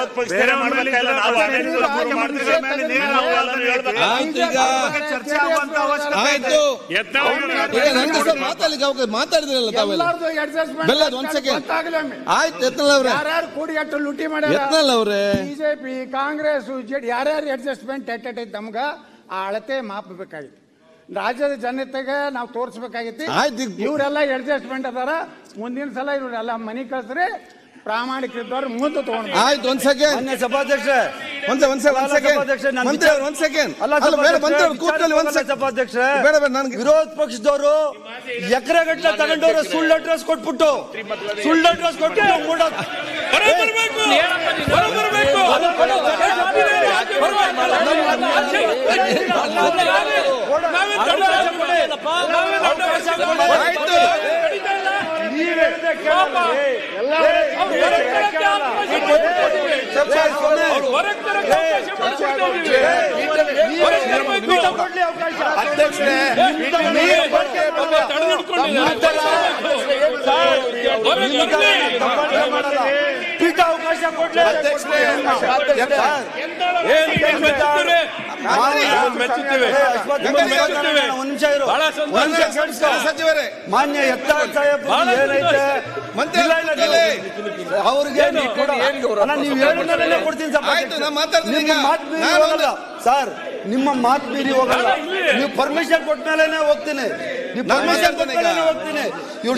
ವಿರೋಧ ಪಕ್ಷದವರೇ ಮಾಡಬೇಕಲ್ಲ, ನಾವು ಮಾತಾಡಿದ್ರಲ್ಲ ತಾವೆಲ್ಲ ಬೆಲ್ಲದ ಒಂದ್ ಸೆಕೆಂಡ್ ಆಯ್ತು. ಯತ್ನಾಳ್ ಅವ್ರೆ ಯಾರ್ಯಾರು ಕೂಡಿ ಅಟ್ಟು ಲೂಟಿ ಮಾಡ್ಯಾರ, ಯತ್ನಾಳ್ ಅವ್ರೆ ಬಿಜೆಪಿ ಕಾಂಗ್ರೆಸ್ ಜೆಡಿ ಯಾರ್ಯಾರು ಅಡ್ಜಸ್ಟ್ಮೆಂಟ್ ಎಟ್ಟೈತಿ ನಮ್ಗ ಆ ಅಳತೆ ಮಾಪಬೇಕಾಗಿತ್ತು. ರಾಜ್ಯದ ಜನತೆಗೆ ನಾವು ತೋರಿಸ್ಬೇಕಾಗಿತ್ತು. ಇವರೆಲ್ಲ ಅಡ್ಜಸ್ಟ್ಮೆಂಟ್ ಅದಾರ, ಮುಂದಿನ ಸಲ ಇವರೆಲ್ಲ ಮನೆ ಕಳ್ಸ್ರಿ, ಪ್ರಾಮಾಣಿಕರಿದ್ದವ್ರು ಮುಂದೆ ತಗೊಂಡು. ಆಯ್ತು ಒಂದ್ ಸೆಕೆಂಡ್ ಸಭಾಧ್ಯಕ್ಷ ವಿರೋಧ ಪಕ್ಷದವರು ಎಕರೆಗಟ್ಟಲೆ ತಗೊಂಡವ್ರು ಸುಳ್ಳು ಅಡ್ರೆಸ್ ಕೊಟ್ಬಿಟ್ಟು ಪೀಠ ಅವಕಾಶ ಕೊಡ್ಲಿ. ಮಾನ್ಯ ಯತ್ನಾಳ್ ಸಾಹೇಬ್ ಏನೈತೆ ಅವ್ರಿಗೆ ಸರ್, ನಿಮ್ಮ ಮಾತು ಮೀರಿ ಹೋಗಲ್ಲ. ನೀವು ಪರ್ಮಿಷನ್ ಕೊಟ್ಟ ಮೇಲೆ ಹೋಗ್ತೀನಿ, ನೀವು ಪರ್ಮಿಷನ್ ಕೊಟ್ಟ ಮೇಲೆ ಹೋಗ್ತೀನಿ. ಇವ್ರು